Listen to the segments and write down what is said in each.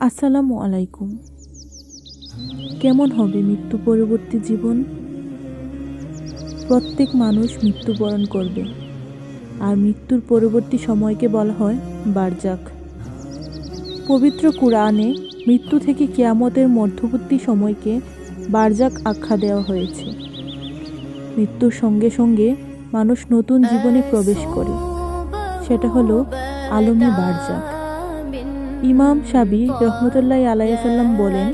আসসালামু আলাইকুম। কেমন হবে মৃত্যু পরবর্তী জীবন? প্রত্যেক মানুষ মৃত্যুবরণ করবে, আর মৃত্যুর পরবর্তী সময়কে বলা হয় বারজাখ। পবিত্র কুরআনে মৃত্যু থেকে কিয়ামতের মধ্যবর্তী সময়কে বারজাখ আখ্যা দেওয়া হয়েছে। মৃত্যুর সঙ্গে সঙ্গে মানুষ নতুন জীবনে প্রবেশ করে, সেটা হলো আলমে বারজাখ। ইমাম শাবি রহমতুল্লাহ আলাইসাল্লাম বলেন,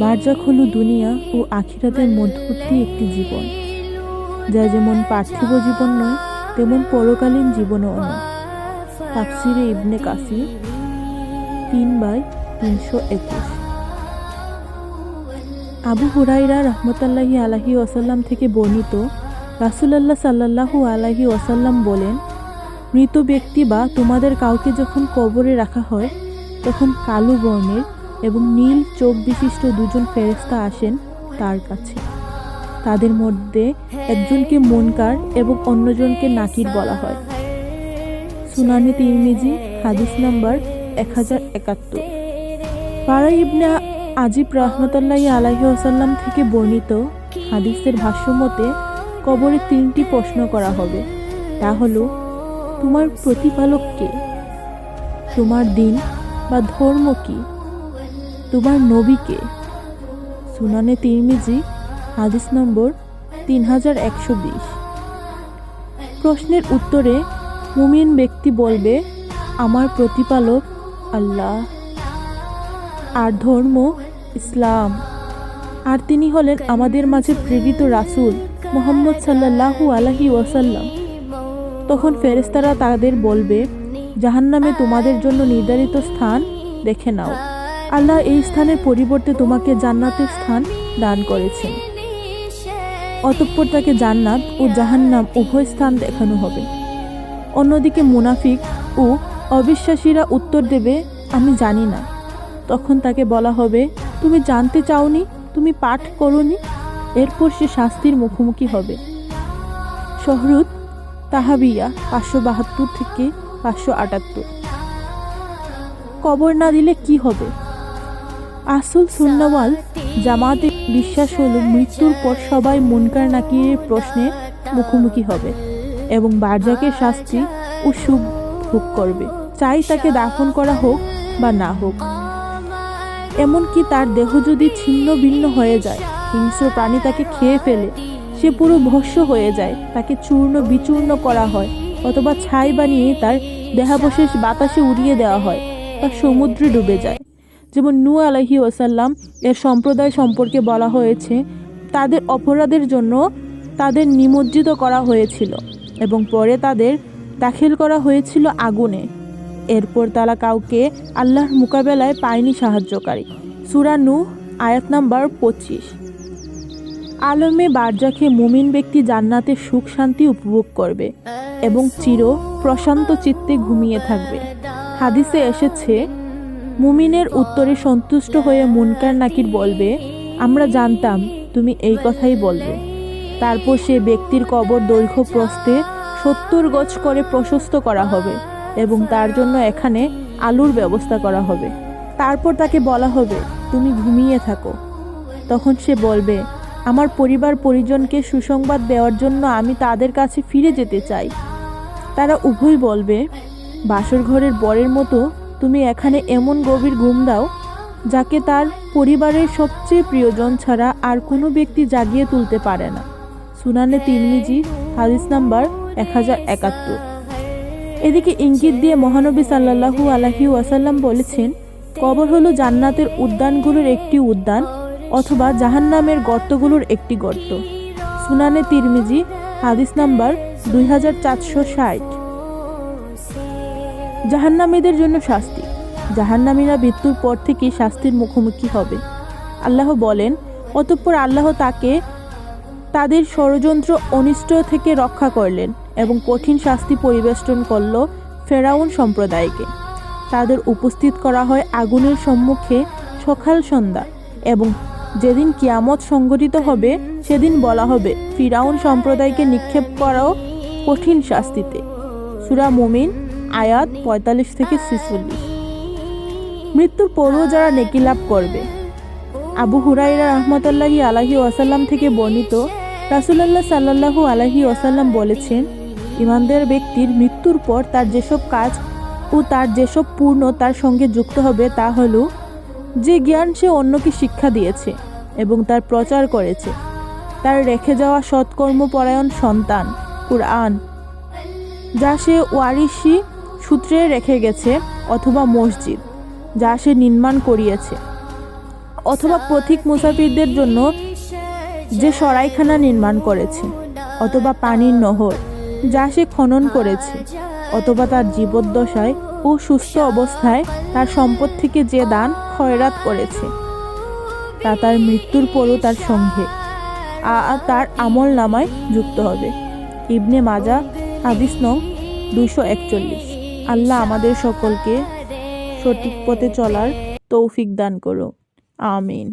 বারজাখ হলো দুনিয়া ও আখিরাতের মধ্যবর্তী একটি জীবন, যা যেমন পার্থিব জীবন নয় তেমন পরকালীন জীবনও নয়। তাফসিরে ইবনে কাসির 3/321। আবু হুরাইরা রহমতুল্লাহি আলাইহি ওয়াসাল্লাম থেকে বর্ণিত, রাসূলুল্লাহ সাল্লাল্লাহু আলাইহি ওয়াসাল্লাম বলেন, মৃত ব্যক্তি বা তোমাদের কাউকে যখন কবরে রাখা হয় তখন কালো বর্ণের এবং নীল চোখ বিশিষ্ট দুজন ফেরেশতা আসেন তার কাছে। তাদের মধ্যে একজনকে মুনকার এবং অন্যজনকে নাকির বলা হয়। সুনানে তিরমিজি হাদিস নাম্বার 1071। বারা ইবনে আজিব রাহমাতুল্লাহি আলাইহি ওয়াসাল্লাম থেকে বর্ণিত হাদিসের ভাষ্যমতে কবরে 3টি প্রশ্ন করা হবে। তা হলো, তোমার প্রতিপালক কে? তোমার দিন বা ধর্ম কি? তোমার নবী কে? সুনানে তিরমিজি হাদিস নম্বর 3120। প্রশ্নের উত্তরে মুমিন ব্যক্তি বলবে, আমার প্রতিপালক আল্লাহ, আর ধর্ম ইসলাম, আর তিনি হলেন আমাদের মাঝে প্রেরিত রাসূল মুহাম্মদ সাল্লাল্লাহু আলাইহি ওয়াসাল্লাম। তখন ফেরেশতারা তাদের বলবে, জাহান্নামে তোমাদের জন্য নির্ধারিত স্থান দেখে নাও। আল্লাহ এই স্থানের পরিবর্তে তোমাকে জান্নাতের স্থান দান করেছেন। অতঃপর তাকে জান্নাত ও জাহান্নাম উভয় স্থান দেখানো হবে। অন্যদিকে মুনাফিক ও অবিশ্বাসীরা উত্তর দেবে, আমি জানি না। তখন তাকে বলা হবে, তুমি জানতে চাওনি, তুমি পাঠ করোনি। এরপর সে শাস্তির মুখোমুখি হবে। শহরুত তাহাবিয়া 572 থেকে 578। কবর না দিলে কি হবে? আসল সুন্নাওয়াল জামাতে বিশ্বাস হলো মৃত্যুর পর সবাই মুনকার নাকিরের প্রশ্নে মুখোমুখি হবে এবং বারজাখের শাস্তি ও সুখ ভোগ করবে, চাই তাকে দাফন করা হোক বা না হোক। এমনকি তার দেহ যদি ছিন্ন ভিন্ন হয়ে যায়, হিংস্র প্রাণী তাকে খেয়ে ফেলে, সে পুরো ভস্ম হয়ে যায়, তাকে চূর্ণ বিচূর্ণ করা হয়, অথবা ছাই বানিয়ে তার দেহাবশেষ বাতাসে উড়িয়ে দেওয়া হয় বা সমুদ্রে ডুবে যায়। যেমন নূহ আলাইহি ওয়াসাল্লাম এর সম্প্রদায় সম্পর্কে বলা হয়েছে, তাদের অপরাধের জন্য তাদের নিমজ্জিত করা হয়েছিল এবং পরে তাদের দাখিল করা হয়েছিল আগুনে। এরপর তারা কাউকে আল্লাহর মোকাবেলায় পায়নি সাহায্যকারী। সূরা নূহ আয়াত নাম্বার 25। আলমে বারজাখে মুমিন ব্যক্তি জান্নাতের সুখ শান্তি উপভোগ করবে এবং চির প্রশান্ত চিত্তে ঘুমিয়ে থাকবে। হাদিসে এসেছে, মুমিনের উত্তরে সন্তুষ্ট হয়ে মুনকার নাকির বলবে, আমরা জানতাম তুমি এই কথাই বলবে। তারপর সে ব্যক্তির কবর দৈর্ঘ্য প্রস্থে 70 গজ করে প্রশস্ত করা হবে এবং তার জন্য এখানে আলোর ব্যবস্থা করা হবে। তারপর তাকে বলা হবে, তুমি ঘুমিয়ে থাকো। তখন সে বলবে, আমার পরিবার পরিজনকে সুসংবাদ দেওয়ার জন্য আমি তাদের কাছে ফিরে যেতে চাই। তারা উভয় বলবে, বাসর ঘরের বরের মতো তুমি এখানে এমন গভীর ঘুম দাও যাকে তার পরিবারের সবচেয়ে প্রিয়জন ছাড়া আর কোনো ব্যক্তি জাগিয়ে তুলতে পারে না। সুনানে তিরমিজি হাদিস নাম্বার 1071। এদিকে ইঙ্গিত দিয়ে মহানবী সাল্লাল্লাহু আলাইহি ওয়াসাল্লাম বলেছেন, কবর হলো জান্নাতের উদ্যানগুলোর একটি উদ্যান অথবা জাহান্নামের গর্তগুলোর একটি গর্ত। সুনানে তিরমিজি হাদিস নাম্বার 2460। জাহান্নামীদের জন্য শাস্তি। জাহান্নামীরা মৃত্যুর পর থেকেই শাস্তির মুখোমুখি হবে। আল্লাহ বলেন, অতঃপর আল্লাহ তাকে তাদের ষড়যন্ত্র অনিষ্ট থেকে রক্ষা করলেন এবং কঠিন শাস্তি পরিবেষ্টন করল ফেরাউন সম্প্রদায়কে। তাদের উপস্থিত করা হয় আগুনের সম্মুখে সকাল সন্ধ্যা, এবং যেদিন কিয়ামত সংঘটিত হবে সেদিন বলা হবে, ফিরাউন সম্প্রদায়কে নিক্ষেপ করাও কঠিন শাস্তিতে। সূরা মুমিন আয়াত 45 থেকে 46। মৃত্যুর পরও যারা নেকি লাভ করবে। আবু হুরাইরা রাহমাতুল্লাহি আলাইহি ওয়াসাল্লাম থেকে বর্ণিত, রাসূলুল্লাহ সাল্লাল্লাহু আলাইহি ওয়াসাল্লাম বলেছেন, ঈমানদার ব্যক্তির মৃত্যুর পর তার যেসব কাজ ও তার যেসব পূর্ণ তার সঙ্গে যুক্ত হবে তা হলো যে জ্ঞান সে অন্যকে শিক্ষা দিয়েছে এবং তার প্রচার করেছে, তার রেখে যাওয়া সৎকর্মপরায়ণ সন্তান কুরআন যা সে ওয়ারিসি সূত্রে রেখে গেছে, অথবা মসজিদ যা সে নির্মাণ করিয়েছে, অথবা পথিক মুসাফিরদের জন্য যে সরাইখানা নির্মাণ করেছে, অথবা পানির নহর যা সে খনন করেছে, অথবা তার জীবদ্দশায় ও সুস্থ অবস্থায় তার সম্পদ থেকে যে দান খয়রাত করেছে তা তার মৃত্যুর পরও তার সঙ্গে তার আমল নামায় যুক্ত হবে। ইবনে মাজাহ হাদিস নং 241। আল্লাহ আমাদের সকলকে সঠিক পথে চলার তৌফিক দান করো, আমিন।